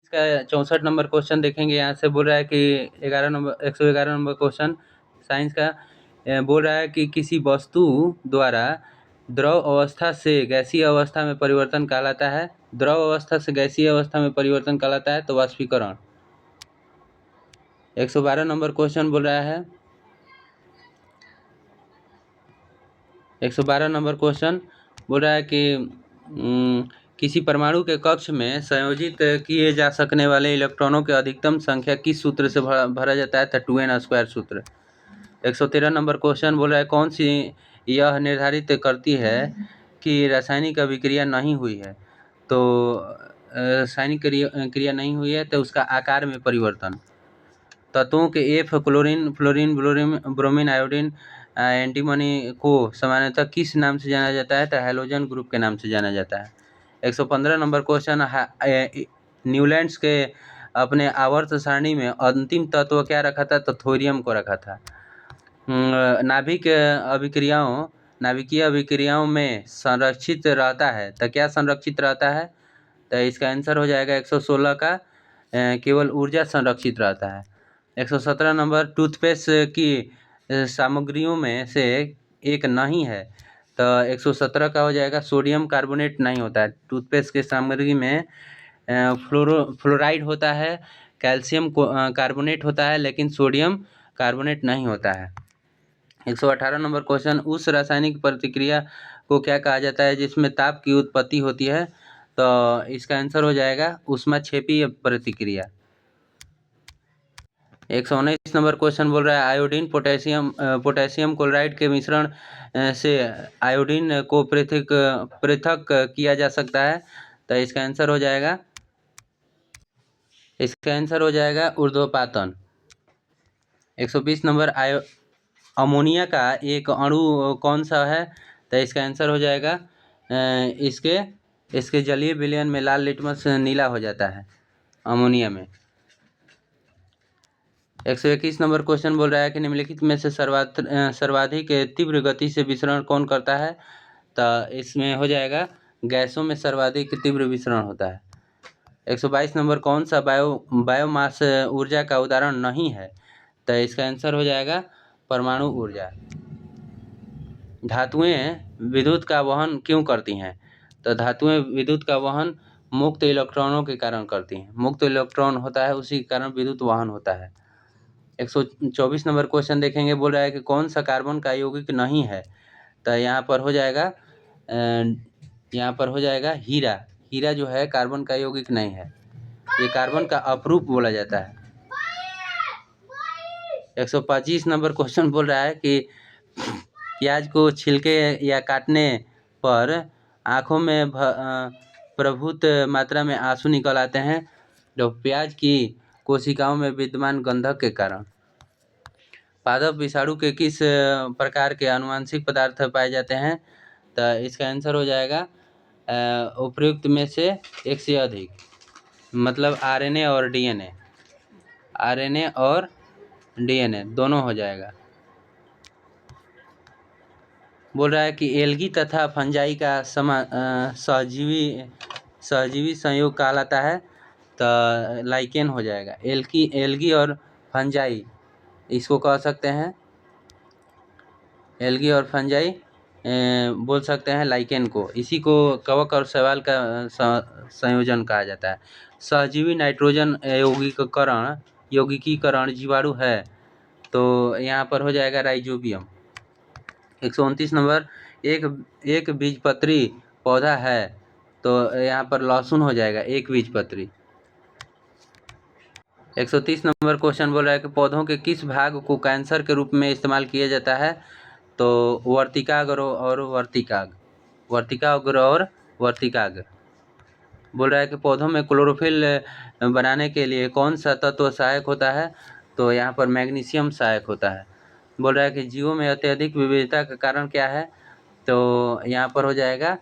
इसका 64 number question देखेंगे। यहाँ से बोल रहा है कि 111 नंबर क्वेश्चन साइंस का बोल रहा है कि किसी वस्तु द्वारा द्रव अवस्था से गैसीय अवस्था में परिवर्तन कहलाता है। द्रव अवस्था से गैसीय अवस्था में परिवर्तन कहलाता है तो वाष्पीकरण। 112 नंबर क्वेश्चन बोल रहा है 112 नंबर क्वेश्चन बोल रहा है कि किसी परमाणु के कक्ष में संयोजित किए जा सकने वाले इलेक्ट्रॉनों की अधिकतम संख्या किस सूत्र से भरा जाता है? तो 2n² सूत्र। 113 नंबर क्वेश्चन बोल रहा है कौन सी यह निर्धारित करती है कि रासायनिक अभिक्रिया नहीं हुई है? तो रासायनिक क्रिया नहीं हुई है तो उसका आकार में परिवर्तन। तत्वों के F chlorine, fluorine, bromine, iodine, antimony को सामान्यतः किस नाम से जाना जाता है? तो हैलोजन ग्रुप के नाम से जाना जाता है। 115 नंबर क्वेश्चन न्यूलैंड्स के अपने आवर्त सारणी में अंतिम तत्व क्या रखा था? तो थोरियम को रखा था। नाभिकीय अभिक्रियाओं में संरक्षित रहता है तो क्या संरक्षित रहता है? तो इसका आंसर हो जाएगा 116 का केवल ऊर्जा संरक्षित रहता है। 117 नंबर टूथपेस्ट की सामग्रियों में से एक नहीं है तो 117 का हो जाएगा सोडियम कार्बोनेट नहीं होता है। टूथपेस्ट के सामग्री में फ्लोराइड होता है, कैल्शियम कार्बोनेट होता है, लेकिन सोडियम कार्बोनेट नहीं होता है। 118 नंबर क्वेश्चन उस रासायनिक प्रतिक्रिया को क्या कहा जाता है जिसमें ताप की उत्पत्ति होती है? तो इसका आंसर हो जाएगा ऊष्माक्षेपीय प्रतिक्रिया। 119 नंबर क्वेश्चन बोल रहा है आयोडीन पोटेशियम क्लोराइड के मिश्रण से आयोडीन को पृथक किया जा सकता है तो इसका आंसर हो जाएगा ऊर्ध्वपातन। 120 नंबर अमोनिया का एक अणु कौन सा है? तो इसका आंसर हो जाएगा इसके जलीय विलयन में लाल लिटमस नीला हो जाता है अमोनिया में। 121 नंबर क्वेश्चन बोल रहा है कि निम्नलिखित में से सर्वाधिक तीव्र गति से विसरण कौन करता है? तो इसमें हो जाएगा गैसों में सर्वाधिक तीव्र विसरण होता है। 122 नंबर कौन सा बायोमास ऊर्जा का उदाहरण नहीं है? तो इसका आंसर हो जाएगा परमाणु ऊर्जा। धातुएं विद्युत का वहन क्यों करती हैं? तो धातुएं विद्युत का वहन मुक्त इलेक्ट्रॉनों के कारण करती हैं। मुक्त इलेक्ट्रॉन होता है उसी के कारण विद्युत वहन होता है। 124 नंबर क्वेश्चन देखेंगे। बोल रहा है कि कौन सा कार्बन का यौगिक नहीं है? तो यहाँ पर हो जाएगा हीरा। हीरा जो है कार्बन का यौगिक नहीं है, ये कार्बन का अपरूप बोला जाता है। 125 नंबर क्वेश्चन बोल रहा है कि प्याज को छिलके या काटने पर आँखों में प्रभुत मात्रा में आंसू निकल आते हैं तो प्याज की कोशिकाओं में विद्यमान गंधक के कारण। पादप विषाणु के किस प्रकार के आनुवंशिक पदार्थ पाए जाते हैं? तो इसका आंसर हो जाएगा उपयुक्त में से एक से अधिक, मतलब आरएनए और डीएनए दोनों हो जाएगा। बोल रहा है कि एल्गी तथा फंजाई का सहजीवी संयोग कहलाता है तो लाइकेन हो जाएगा। एल्गी और फंजाई इसको कह सकते हैं, एल्गी और फंजाई बोल सकते हैं लाइकेन को। इसी को कवक और शैवाल का संयोजन कहा जाता है। सहजीवी नाइट्रोजन यौगिकीकरण जीवाणु है तो यहाँ पर हो जाएगा राइजोबियम। 129 नंबर एक बीजपत्री पौधा है तो यहाँ पर लहसुन हो जाएगा एक बीजपत्री। 130 नंबर क्वेश्चन बोल रहा है कि पौधों के किस भाग को कैंसर के रूप में इस्तेमाल किया जाता है? तो वर्तिकाग्र और वर्तिकाग्र। बोल रहा है कि पौधों में क्लोरोफिल बनाने के लिए कौन सा तत्व सहायक होता है? तो यहाँ पर मैग्नीशियम सहायक होता है। बोल रहा है कि जीवों में अत्यधिक विविधता का कारण क्या है? तो यहाँ पर हो जाएगा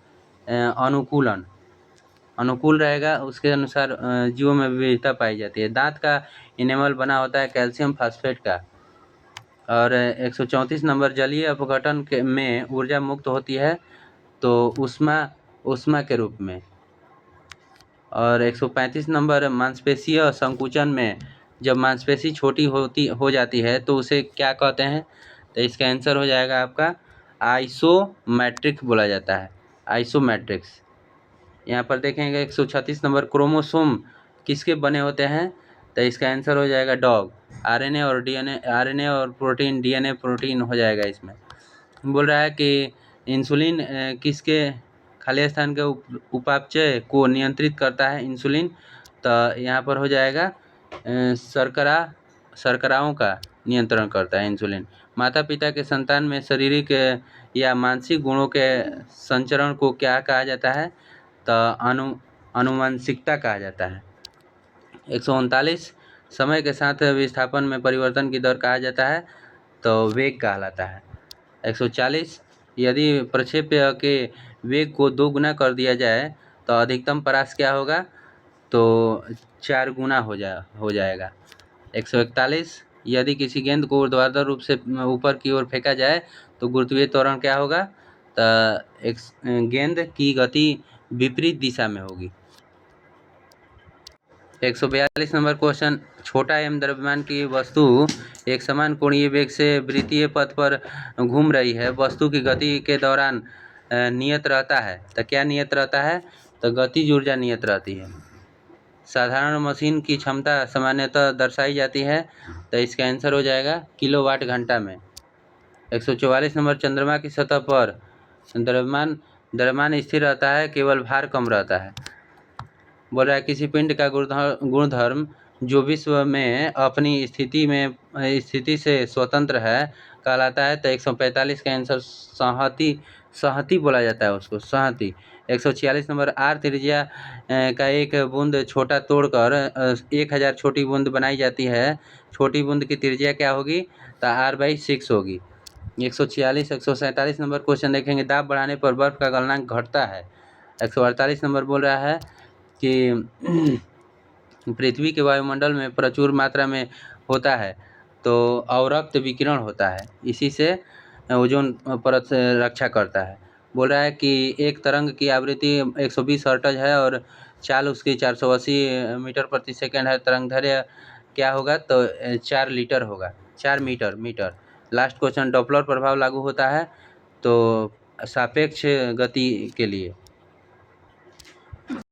अनुकूल रहेगा, उसके अनुसार जीवों में विविधता पाई जाती है। दांत का इनेमल बना होता है कैल्शियम फास्फेट का। और 134 नंबर जलीय अपघटन में ऊर्जा मुक्त होती है तो उष्मा के रूप में। और 135 नंबर, मांसपेशीय संकुचन में जब मांसपेशी छोटी हो जाती है तो उसे क्या कहते हैं? तो इसका आंसर हो जाएगा आपका आइसोमेट्रिक बोला जाता है, आइसोमेट्रिक्स। यहाँ पर देखेंगे 136 नंबर, क्रोमोसोम किसके बने होते हैं? तो इसका आंसर हो जाएगा डॉग। आरएनए और डीएनए, आरएनए और प्रोटीन, डीएनए प्रोटीन हो जाएगा इसमें। बोल रहा है कि इंसुलिन किसके खाली स्थान के उपापचय को नियंत्रित करता है? इंसुलिन, तो यहाँ पर हो जाएगा शर्कराओं का नियंत्रण करता है इंसुलिन। माता पिता के संतान में शारीरिक या मानसिक गुणों के संचरण को क्या कहा जाता है? तो आनुवंशिकता कहा जाता है। 139, समय के साथ विस्थापन में परिवर्तन की दर कहा जाता है? तो वेग कहलाता है। 140, यदि प्रक्षेप्य के वेग को 2 गुना कर दिया जाए तो अधिकतम परास क्या होगा? तो 4 गुना हो जाएगा। 141, यदि किसी गेंद को ऊर्ध्वाधर रूप से ऊपर की ओर फेंका जाए तो गुरुत्वीय त्वरण क्या होगा? तो गेंद की गति विपरीत दिशा में होगी। 142 नंबर क्वेश्चन, छोटा एवं द्रव्यमान की वस्तु एक समान कोणीय वेग से वृत्तीय पथ पर घूम रही है, वस्तु की गति के दौरान नियत रहता है। तो क्या नियत रहता है? तो गतिज ऊर्जा नियत रहती है। साधारण मशीन की क्षमता सामान्यतः दर्शाई जाती है, तो इसका आंसर हो जाएगा किलोवाट घंटा में। 144 नंबर, चंद्रमा की सतह पर द्रव्यमान स्थिर रहता है, केवल भार कम रहता है। बोल रहा है किसी पिंड का गुणधर्म जो विश्व में अपनी स्थिति से स्वतंत्र है कहलाता है। तो 145 का आंसर संहति बोला जाता है उसको, संहति। 146 नंबर, आर त्रिज्या का एक बूंद छोटा तोड़कर 1000 छोटी बूंद बनाई जाती है, छोटी बूंद की त्रिज्या क्या होगी? तो r/6 होगी। 146 147 नंबर क्वेश्चन देखेंगे, दाब बढ़ाने पर बर्फ का गलनांक घटता है। 148 नंबर बोल रहा है कि पृथ्वी के वायुमंडल में प्रचुर मात्रा में होता है तो अवरक्त विकिरण होता है, इसी से ओजोन परत से रक्षा करता है। बोल रहा है कि एक तरंग की आवृत्ति 120 हर्ट्ज है और चाल उसकी 480 मीटर प्रति सेकंड है, तरंगदैर्घ्य क्या होगा? तो 4 लीटर होगा, 4 मीटर। लास्ट क्वेश्चन, डॉपलर प्रभाव लागू होता है तो सापेक्ष गति के लिए।